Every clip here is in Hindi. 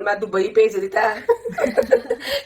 मैं दुबई भेज देता है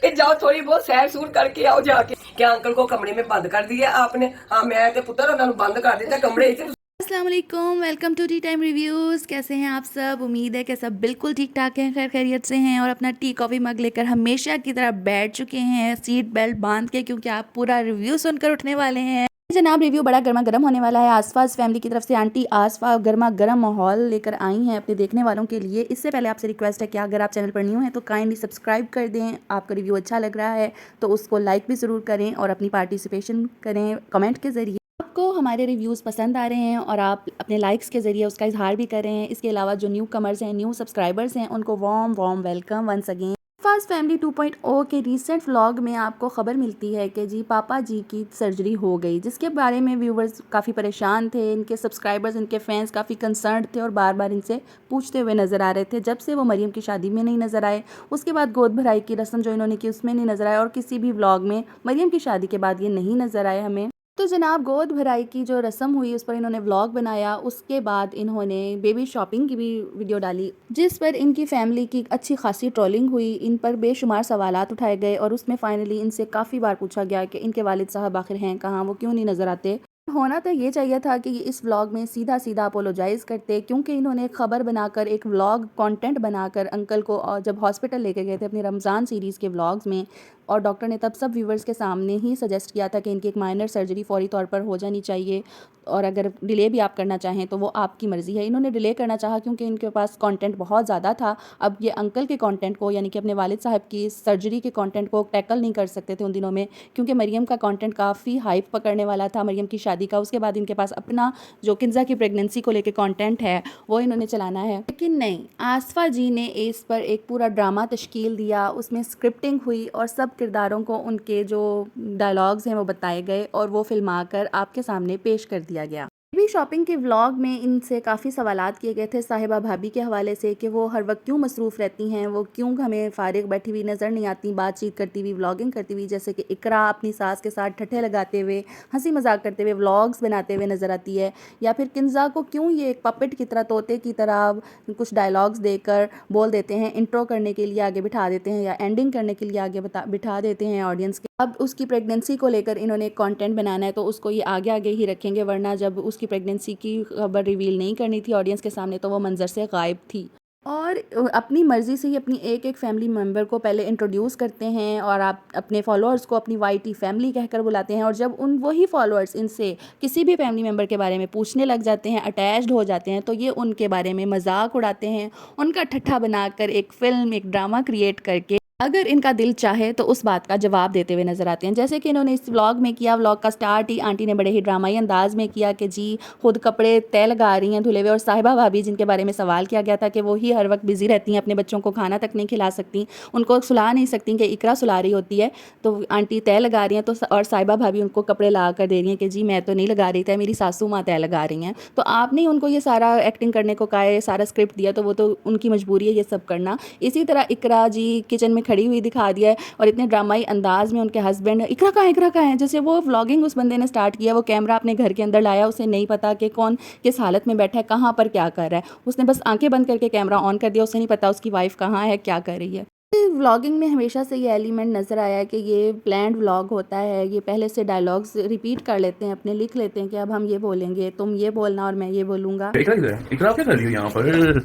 कि जाओ थोड़ी बहुत सैर सूर करके आओ जाके। क्या अंकल को कमरे में बंद कर दिया आपने? हाँ मैं ते पुत्र उन्होंने बंद कर दिया कमरे च। अस्सलाम वालेकुम, welcome to tea time reviews. कैसे हैं आप सब? उम्मीद है कि सब बिल्कुल ठीक ठाक हैं, खैर खैरियत से हैं और अपना टी कॉफ़ी मग लेकर हमेशा की तरह बैठ चुके हैं सीट बेल्ट बांध के, क्योंकि आप पूरा रिव्यू सुनकर उठने वाले हैं। जनाब, रिव्यू बड़ा गर्मा गर्म होने वाला है। आसपास फैमिली की तरफ से आंटी आसफा गर्मा गर्म माहौल लेकर आई हैं अपने देखने वालों के लिए। इससे पहले आपसे रिक्वेस्ट है कि अगर आप चैनल पर न्यू हैं तो काइंडली सब्सक्राइब कर दें। आपका रिव्यू अच्छा लग रहा है तो उसको लाइक भी ज़रूर करें और अपनी पार्टिसिपेशन करें कमेंट के ज़रिए। आपको हमारे रिव्यूज़ पसंद आ रहे हैं और आप अपने लाइक्स के ज़रिए उसका इजहार भी कर रहे हैं। इसके अलावा जो न्यू कमर्स हैं, न्यू सब्सक्राइबर्स हैं, उनको warm warm welcome once again. Fast family 2.0 के रीसेंट व्लॉग में आपको खबर मिलती है कि जी पापा जी की सर्जरी हो गई, जिसके बारे में व्यूवर्स काफ़ी परेशान थे। इनके सब्सक्राइबर्स, इनके फैंस काफ़ी कंसर्न थे और बार बार इनसे पूछते हुए नज़र आ रहे थे। जब से वो मरियम की शादी में नहीं नज़र आए, उसके बाद गोद भराई की रस्म जो इन्होंने की उसमें नहीं नज़र आए और किसी भी व्लॉग में मरियम की शादी के बाद ये नहीं नज़र आए हमें। तो जनाब, गोद भराई की जो रस्म हुई उस पर इन्होंने व्लॉग बनाया। उसके बाद इन्होंने बेबी शॉपिंग की भी वीडियो डाली, जिस पर इनकी फैमिली की अच्छी खासी ट्रोलिंग हुई। इन पर बेशुमार सवालात उठाए गए और उसमें फाइनली इनसे काफ़ी बार पूछा गया कि इनके वालिद साहब आखिर हैं कहाँ, वो क्यों नहीं नज़र आते। होना तो ये चाहिए था कि ये इस व्लॉग में सीधा सीधा अपोलोजाइज़ करते, क्योंकि इन्होंने एक ख़बर बनाकर, एक व्लॉग कंटेंट बनाकर अंकल को और जब हॉस्पिटल लेके गए थे अपनी रमज़ान सीरीज़ के व्लॉग्स में, और डॉक्टर ने तब सब व्यूवर्स के सामने ही सजेस्ट किया था कि इनकी एक माइनर सर्जरी फ़ौरी तौर पर हो जानी चाहिए और अगर डिले भी आप करना चाहें तो वो आपकी मर्ज़ी है। इन्होंने डिले करना चाहा क्योंकि इनके पास कंटेंट बहुत ज़्यादा था। अब ये अंकल के कंटेंट को, यानी कि अपने वालिद साहब की सर्जरी के कंटेंट को टैकल नहीं कर सकते थे उन दिनों में, क्योंकि मरियम का कंटेंट काफ़ी हाइप पकड़ने वाला था, मरियम की शादी का। उसके बाद इनके पास अपना जो किन्ज़ा की प्रेगनेंसी को लेकर कंटेंट है वो इन्होंने चलाना है। लेकिन नहीं, आसफा जी ने इस पर एक पूरा ड्रामा तश्कील दिया। उसमें स्क्रिप्टिंग हुई और सब किरदारों को उनके जो डायलॉग्स हैं वो बताए गए और वो फिल्मा कर आपके सामने पेश कर दिया गया। बेबी शॉपिंग के व्लॉग में इनसे काफ़ी सवालात किए गए थे साहिबा भाभी के हवाले से कि वो हर वक्त क्यों मसरूफ़ रहती हैं, वो क्यों हमें फ़ारिग बैठी हुई नज़र नहीं आती, बातचीत करती हुई, व्लॉगिंग करती हुई। जैसे कि इकरा अपनी सास के साथ ठट्ठे लगाते हुए, हंसी मजाक करते हुए व्लॉग्स बनाते हुए नज़र आती है। या फिर किन्ज़ा को क्यों ये एक पपेट की तरह, तोते की तरह कुछ डायलॉग्स देकर बोल देते हैं, इंट्रो करने के लिए आगे बिठा देते हैं या एंडिंग करने के लिए आगे बिठा देते हैं ऑडियंस के। अब उसकी प्रेगनेंसी को लेकर इन्होंने कंटेंट बनाना है तो उसको ये आगे आगे ही रखेंगे, वरना जब उसकी प्रेगनेंसी की खबर रिवील नहीं करनी थी ऑडियंस के सामने तो वो मंजर से गायब थी। और अपनी मर्ज़ी से ही अपनी एक एक फैमिली मेम्बर को पहले इंट्रोड्यूस करते हैं और आप अपने फॉलोअर्स को अपनी वाईटी फैमिली कहकर बुलाते हैं, और जब उन वही फॉलोअर्स इनसे किसी भी फैमिली मेम्बर के बारे में पूछने लग जाते हैं, अटैच्ड हो जाते हैं, तो ये उनके बारे में मजाक उड़ाते हैं, उनका ठट्ठा बनाकर एक फ़िल्म, एक ड्रामा क्रिएट करके अगर इनका दिल चाहे तो उस बात का जवाब देते हुए नजर आते हैं। जैसे कि इन्होंने इस व्लॉग में किया। व्लॉग का स्टार्ट ही आंटी ने बड़े ही ड्रामाई अंदाज में किया कि जी खुद कपड़े तय लगा रही हैं धुले हुए, और साहिबा भाभी जिनके बारे में सवाल किया गया था कि वो ही हर वक्त बिजी रहती हैं, अपने बच्चों को खाना तक नहीं खिला सकती, उनको सुला नहीं सकती कि इकरा सुला रही होती है, तो आंटी तय लगा रही हैं तो और साहिबा भाभी उनको कपड़े ला कर दे रही हैं कि जी मैं तो नहीं लगा रही थी, मेरी सासू माँ तय लगा रही हैं। तो आपने उनको ये सारा एक्टिंग करने को कहा है, सारा स्क्रिप्ट दिया, तो वो तो उनकी मजबूरी है ये सब करना। इसी तरह इकरा जी किचन में खड़ी हुई दिखा दिया है और इतने ड्रामाई अंदाज में उनके हस्बैंड इकरा कहाँ है, इकरा कहाँ है, जैसे वो व्लॉगिंग उस बंदे ने स्टार्ट किया, वो कैमरा अपने घर के अंदर लाया, उसे नहीं पता कि कौन किस हालत में बैठा है, कहाँ पर क्या कर रहा है, उसने बस आंखें बंद करके कैमरा ऑन कर दिया, उसे नहीं पता उसकी वाइफ कहाँ है, क्या कर रही है। व्लॉगिंग में हमेशा से ये एलिमेंट नज़र आया है कि ये प्लान्ड व्लॉग होता है। ये पहले से डायलॉग्स रिपीट कर लेते हैं, अपने लिख लेते हैं कि अब हम ये बोलेंगे, तुम ये बोलना और मैं ये बोलूँगा। इकरा किधर है? इकरा क्या कर रही हो यहाँ पर?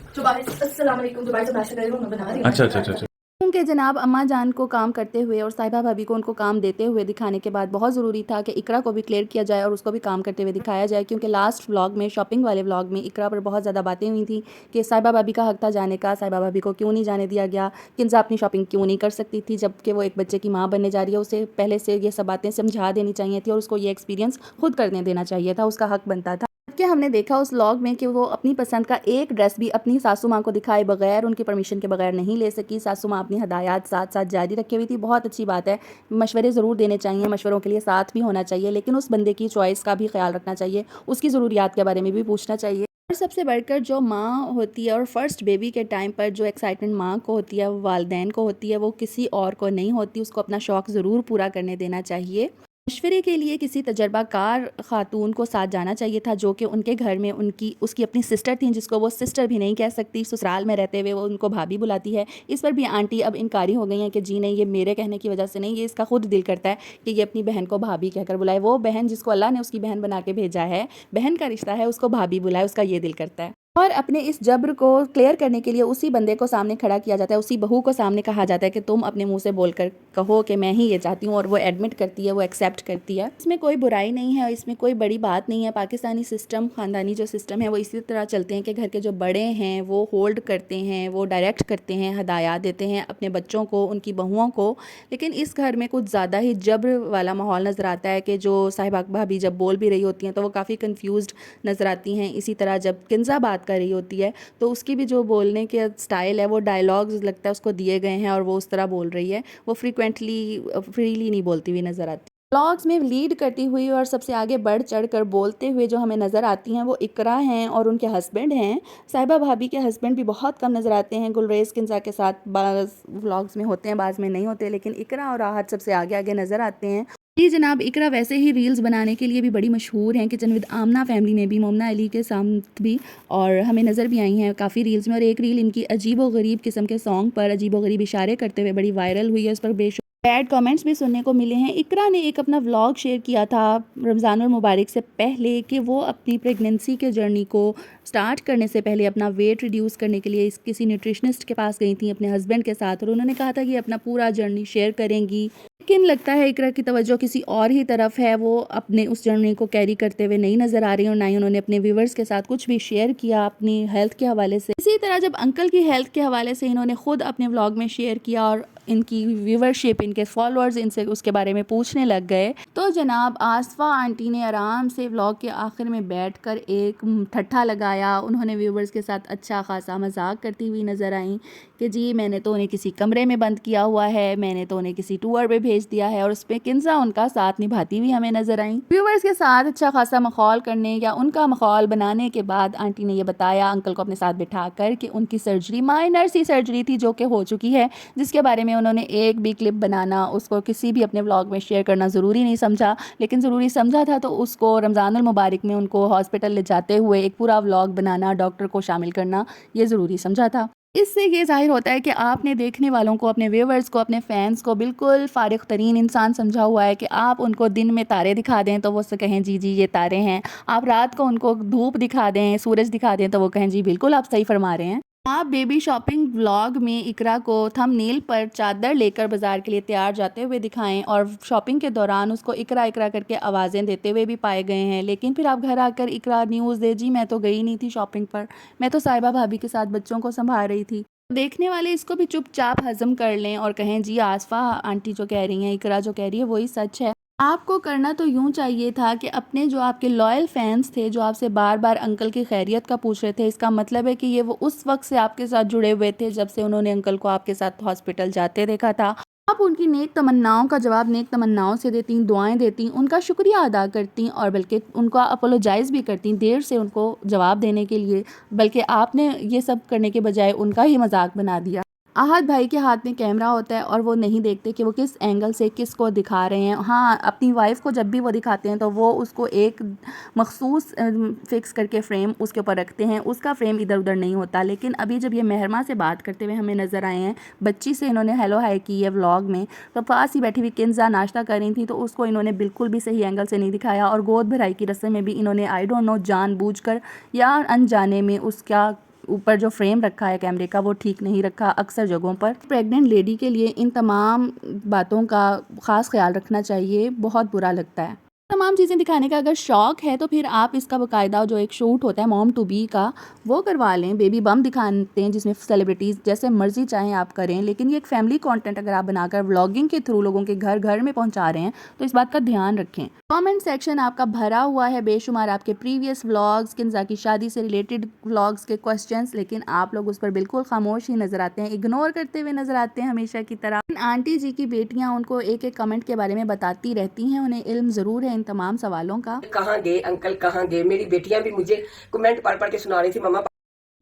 अस्सलाम वालेकुम, दोबारा से नाश्ता कर रही हूँ, मैं बना रही हूँ अच्छा नाश्ता अच्छा अच्छा खाने का। अच्छा। उनके जनाब अम्मा जान को काम करते हुए और साहिबा भाभी को उनको काम देते हुए दिखाने के बाद बहुत ज़रूरी था कि इकरा को भी क्लियर किया जाए और उसको भी काम करते हुए दिखाया जाए, क्योंकि लास्ट व्लॉग में, शॉपिंग वाले व्लॉग में, इकरा पर बहुत ज़्यादा बातें हुई थी कि साहिबा भाभी का हक था जाने का, साहिबा भाभी को क्यों नहीं जाने दिया गया, किन्जा अपनी शॉपिंग क्यों नहीं कर सकती थी जबकि वो एक बच्चे की माँ बनने जा रही है। उसे पहले से ये सब बातें समझा देनी चाहिए थी और उसको ये एक्सपीरियंस खुद करने देना चाहिए था, उसका हक बनता था। कि हमने देखा उस व्लॉग में कि वो अपनी पसंद का एक ड्रेस भी अपनी सासू माँ को दिखाए बगैर, उनकी परमिशन के बगैर नहीं ले सकी। सासू माँ अपनी हदायत साथ साथ जारी रखे हुई थी। बहुत अच्छी बात है, मशवरे ज़रूर देने चाहिए, मशवरों के लिए साथ भी होना चाहिए, लेकिन उस बंदे की चॉइस का भी ख्याल रखना चाहिए, उसकी ज़रूरियात के बारे में भी पूछना चाहिए। और सबसे बढ़कर जो माँ होती है और फर्स्ट बेबी के टाइम पर जो एक्साइटमेंट माँ को होती है, वो वालदैन को होती है, वो किसी और को नहीं होती। उसको अपना शौक़ ज़रूर पूरा करने देना चाहिए। मशवरे के लिए किसी तजर्बाकार खातून को साथ जाना चाहिए था, जो कि उनके घर में उसकी अपनी सिस्टर थी, जिसको वो सिस्टर भी नहीं कह सकती, ससुराल में रहते हुए वो उनको भाभी बुलाती है। इस पर भी आंटी अब इनकारी हो गई हैं कि जी नहीं, ये मेरे कहने की वजह से नहीं, ये इसका खुद दिल करता है कि ये अपनी बहन को भाभी कहकर बुलाए। वो बहन जिसको अल्लाह ने उसकी बहन बना के भेजा है, बहन का रिश्ता है, उसको भाभी बुलाए, उसका ये दिल करता है। और अपने इस जब्र को क्लियर करने के लिए उसी बंदे को सामने खड़ा किया जाता है, उसी बहू को सामने कहा जाता है कि तुम अपने मुंह से बोलकर कहो कि मैं ही ये चाहती हूँ, और वो एडमिट करती है, वो एक्सेप्ट करती है। इसमें कोई बुराई नहीं है, इसमें कोई बड़ी बात नहीं है। पाकिस्तानी सिस्टम, ख़ानदानी जो सिस्टम है वो इसी तरह चलते हैं कि घर के जो बड़े हैं वो होल्ड करते हैं, वो डायरेक्ट करते हैं, हदायत देते हैं अपने बच्चों को, उनकी बहुओं को। लेकिन इस घर में कुछ ज़्यादा ही जब्र वाला माहौल नज़र आता है कि जो साहिबा भाभी जब बोल भी रही होती हैं तो वो काफ़ी कन्फ्यूज़्ड नज़र आती हैं। इसी तरह जब किंजा बात कर रही होती है तो उसकी भी जो बोलने के स्टाइल है, वो डायलॉग्स लगता है उसको दिए गए हैं और वो उस तरह बोल रही है, वो फ्रीली नहीं बोलती हुई नज़र आती। व्लॉग्स में लीड करती हुई और सबसे आगे बढ़ चढ़ कर बोलते हुए जो हमें नज़र आती हैं वो इकरा हैं और उनके हस्बैंड हैं। साहिबा भाभी के हस्बैंड भी बहुत कम नज़र आते हैं, गुलरेज़ किंजा के साथ बाज़ व्लॉग्स में होते हैं, बाज़ में नहीं होते, लेकिन इकरा और राहत सबसे आगे आगे नज़र आते हैं। जी जनाब, इकरा वैसे ही रील्स बनाने के लिए भी बड़ी मशहूर हैं, किचन विद आमना फैमिली में भी, मोमना अली के साथ भी, और हमें नज़र भी आई हैं काफ़ी रील्स में। और एक रील इनकी अजीब व गरीब किस्म के सॉन्ग पर अजीब व गरीब इशारे करते हुए बड़ी वायरल हुई है, उस पर बेशुमार बैड कमेंट्स भी सुनने को मिले हैं। इकरा ने एक अपना व्लॉग शेयर किया था रमज़ानुल मुबारक से पहले कि वो अपनी प्रेगनेंसी के जर्नी को स्टार्ट करने से पहले अपना वेट रिड्यूस करने के लिए किसी न्यूट्रिशनिस्ट के पास गई थी अपने हस्बैंड के साथ, और उन्होंने कहा था कि अपना पूरा जर्नी शेयर करेंगी। लेकिन लगता है इकरा की तवज्जो किसी और ही तरफ है, वो अपने उस जर्नी को कैरी करते हुए नहीं नज़र आ रही और ना ही उन्होंने अपने व्यूवर्स के साथ कुछ भी शेयर किया अपनी हेल्थ के हवाले से। इसी तरह जब अंकल की हेल्थ के हवाले से इन्होंने खुद अपने व्लॉग में शेयर किया और इनकी व्यूवरशिप, इनके फॉलोअर्स इनसे उसके बारे में पूछने लग गए, तो जनाब आसफ़ा आंटी ने आराम से व्लॉग के आखिर में बैठकर एक ठट्ठा लगाया। उन्होंने व्यूवर्स के साथ अच्छा खासा मजाक करती हुई नज़र आई कि जी मैंने तो उन्हें किसी कमरे में बंद किया हुआ है, मैंने तो उन्हें किसी टूर पे भेज दिया है, और उसमें किंजा उनका साथ निभाती हुई हमें नज़र आई। व्यूवर्स के साथ अच्छा खासा मखौल करने या उनका मखौल बनाने के बाद आंटी ने यह बताया अंकल को अपने साथ बिठा कर कि उनकी सर्जरी माइनर सी सर्जरी थी जो कि हो चुकी है, जिसके बारे में उन्होंने एक भी क्लिप बनाना, उसको किसी भी अपने व्लॉग में शेयर करना ज़रूरी नहीं समझा, लेकिन ज़रूरी समझा था तो उसको रमज़ानुल मुबारक में उनको हॉस्पिटल ले जाते हुए एक पूरा व्लॉग बनाना, डॉक्टर को शामिल करना, ये ज़रूरी समझा था। इससे ये ज़ाहिर होता है कि आपने देखने वालों को, अपने व्यूवर्स को, अपने फ़ैन्स को बिल्कुल फ़ारिग तरीन इंसान समझा हुआ है कि आप उनको दिन में तारे दिखा दें तो वो उससे कहें जी जी ये तारे हैं, आप रात को उनको धूप दिखा दें, सूरज दिखा दें तो वो कहें जी बिल्कुल आप सही फरमा रहे हैं। आप बेबी शॉपिंग व्लॉग में इकरा को थंबनेल पर चादर लेकर बाजार के लिए तैयार जाते हुए दिखाएं और शॉपिंग के दौरान उसको इकरा इकरा करके आवाज़ें देते हुए भी पाए गए हैं, लेकिन फिर आप घर आकर इकरा न्यूज़ दे जी मैं तो गई नहीं थी शॉपिंग पर, मैं तो साहिबा भाभी के साथ बच्चों को संभाल रही थी। देखने वाले इसको भी चुपचाप हजम कर लें और कहें जी आसफ़ा आंटी जो कह रही हैं, इकरा जो कह रही है वही सच है। आपको करना तो यूँ चाहिए था कि अपने जो आपके लॉयल फैंस थे, जो आपसे बार बार अंकल की खैरियत का पूछ रहे थे, इसका मतलब है कि ये वो उस वक्त से आपके साथ जुड़े हुए थे जब से उन्होंने अंकल को आपके साथ हॉस्पिटल जाते देखा था। आप उनकी नेक तमन्नाओं का जवाब नेक तमन्नाओं से देती, दुआएं देती, उनका शुक्रिया अदा करती और बल्कि उनको अपोलोजाइज़ भी करती देर से उनको जवाब देने के लिए, बल्कि आपने ये सब करने के बजाय उनका ही मजाक बना दिया। आहद भाई के हाथ में कैमरा होता है और वो नहीं देखते कि वो किस एंगल से किसको दिखा रहे हैं। हाँ, अपनी वाइफ को जब भी वो दिखाते हैं तो वो उसको एक मखसूस फिक्स करके फ्रेम उसके ऊपर रखते हैं, उसका फ्रेम इधर उधर नहीं होता। लेकिन अभी जब ये महरमा से बात करते हुए हमें नज़र आए हैं, बच्ची से इन्होंने हेलो हाय की है व्लॉग में, तो पास ही बैठी हुई किंजा नाश्ता कर रही थी तो उसको इन्होंने बिल्कुल भी सही एंगल से नहीं दिखाया, और गोद भराई की रस्म में भी इन्होंने आई डोंट नो जानबूझकर या अनजाने में उसका ऊपर जो फ्रेम रखा है कैमरे का वो ठीक नहीं रखा। अक्सर जगहों पर प्रेग्नेंट लेडी के लिए इन तमाम बातों का ख़ास ख्याल रखना चाहिए, बहुत बुरा लगता है। तमाम चीज़ें दिखाने का अगर शौक है तो फिर आप इसका बाकायदा जो एक शूट होता है मॉम टू बी का वो करवा लें। बेबी बम दिखाते हैं जिसमें सेलिब्रिटीज़ जैसे मर्जी चाहें आप करें, लेकिन ये एक फैमिली कंटेंट अगर आप बनाकर व्लॉगिंग के थ्रू लोगों के घर घर में पहुंचा रहे हैं तो इस बात का ध्यान रखें। कमेंट सेक्शन आपका भरा हुआ है बेशुमार आपके प्रीवियस व्लॉग्स, किंजा की शादी से रिलेटेड व्लॉग्स के क्वेश्चंस, लेकिन आप लोग उस पर बिल्कुल खामोश ही नज़र आते हैं, इग्नोर करते हुए नज़र आते हैं हमेशा की तरह। आंटी जी की बेटियाँ उनको एक एक कमेंट के बारे में बताती रहती हैं, उन्हें इल्म ज़रूर है तमाम सवालों का। कहाँ गए अंकल, कहाँ गए। मेरी बेटियां भी मुझे कमेंट पढ़ पढ़ के सुना रही थी, मम्मा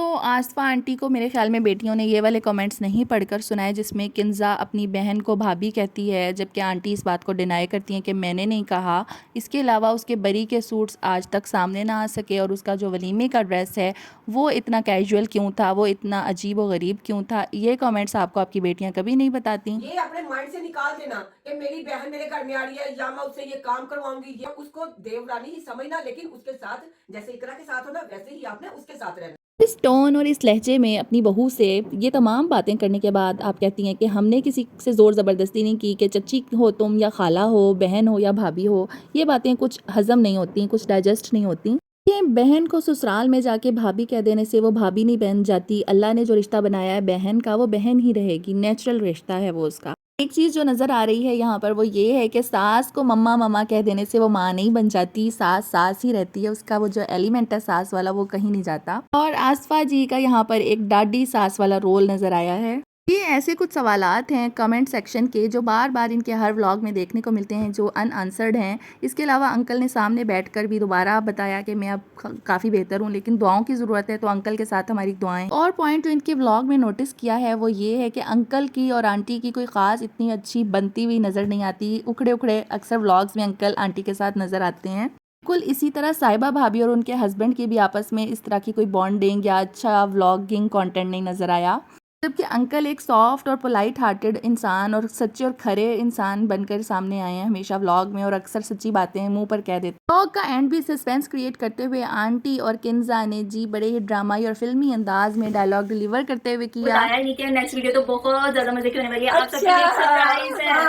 तो आसफ़ा आंटी को मेरे ख़्याल में बेटियों ने ये वाले कमेंट्स नहीं पढ़कर सुनाए जिसमें किन्ज़ा अपनी बहन को भाभी कहती है, जबकि आंटी इस बात को डिनाई करती हैं कि मैंने नहीं कहा। इसके अलावा उसके बरी के सूट्स आज तक सामने ना आ सके और उसका जो वलीमे का ड्रेस है वो इतना कैजुअल क्यों था, वो इतना अजीब व गरीब क्यों था, ये कमेंट्स आपको आपकी बेटियाँ कभी नहीं बताती। ये अपने माइंड से निकाल देना कि मेरी बहन मेरे घर में आ रही है या मैं उससे ये काम करवाऊंगी, ये उसको देवरानी ही समझना, लेकिन उसके साथ जैसे इकरा के साथ हो ना वैसे ही आपने उसके साथ रहना। इस टोन और इस लहजे में अपनी बहू से ये तमाम बातें करने के बाद आप कहती हैं कि हमने किसी से ज़ोर ज़बरदस्ती नहीं की कि चच्ची हो तुम या खाला हो, बहन हो या भाभी हो। ये बातें कुछ हज़म नहीं होती, कुछ डाइजेस्ट नहीं होती। ये बहन को ससुराल में जाके भाभी कह देने से वो भाभी नहीं बन जाती। अल्लाह ने जो रिश्ता बनाया है बहन का, वो बहन ही रहेगी, नेचुरल रिश्ता है वो उसका। एक चीज़ जो नज़र आ रही है यहाँ पर वो ये है कि सास को मम्मा मम्मा कह देने से वो माँ नहीं बन जाती, सास सास ही रहती है, उसका वो जो एलिमेंट है सास वाला वो कहीं नहीं जाता। और आसफा जी का यहाँ पर एक डाडी सास वाला रोल नज़र आया है। ये ऐसे कुछ सवालात हैं कमेंट सेक्शन के जो बार बार इनके हर व्लॉग में देखने को मिलते हैं जो अनआंसर्ड हैं। इसके अलावा अंकल ने सामने बैठकर भी दोबारा बताया कि मैं अब काफ़ी बेहतर हूँ, लेकिन दुआओं की ज़रूरत है, तो अंकल के साथ हमारी दुआएं। और पॉइंट जो इनके व्लॉग में नोटिस किया है वो ये है कि अंकल की और आंटी की कोई ख़ास इतनी अच्छी बनती हुई नज़र नहीं आती। उखड़े उखड़े अक्सर व्लॉग्स में अंकल आंटी के साथ नज़र आते हैं। बिल्कुल इसी तरह साहिबा भाभी और उनके हस्बैंड की भी आपस में इस तरह की कोई बॉन्डिंग या अच्छा व्लॉगिंग कंटेंट नहीं नज़र आया। जबकि अंकल एक सॉफ्ट और पोलाइट हार्टेड इंसान और सच्चे और खरे इंसान बनकर सामने आए हैं हमेशा व्लॉग में, और अक्सर सच्ची बातें मुंह पर कह देते हैं। व्लॉग का एंड भी सस्पेंस क्रिएट करते हुए आंटी और किन्जा ने जी बड़े ही ड्रामाई और फिल्मी अंदाज में डायलॉग डिलीवर करते हुए किया। बताया नहीं कि नेक्स्ट वीडियो तो बहुत ज्यादा मजे की होने वाली है। आप सबके लिए सरप्राइज है।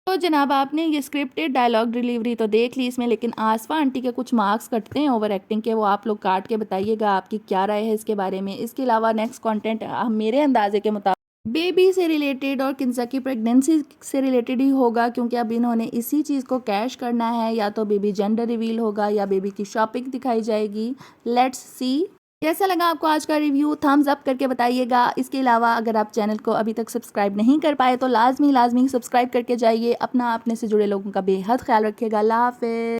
तो जनाब आपने ये स्क्रिप्टेड डायलॉग डिलीवरी तो देख ली इसमें, लेकिन आसफा आंटी के कुछ मार्क्स कटते हैं ओवर एक्टिंग के, वो आप लोग काट के बताइएगा आपकी क्या राय है इसके बारे में। इसके अलावा नेक्स्ट कंटेंट मेरे अंदाजे के मुताबिक बेबी से रिलेटेड और किन्जा की प्रेगनेंसी से रिलेटेड ही होगा, क्योंकि अब इन्होंने इसी चीज़ को कैश करना है। या तो बेबी जेंडर रिवील होगा या बेबी की शॉपिंग दिखाई जाएगी। लेट्स सी कैसा लगा आपको आज का रिव्यू, थम्स अप करके बताइएगा। इसके अलावा अगर आप चैनल को अभी तक सब्सक्राइब नहीं कर पाए तो लाजमी सब्सक्राइब करके जाइए। अपना अपने से जुड़े लोगों का बेहद ख्याल रखिएगा। अल्लाह हाफ़िज़।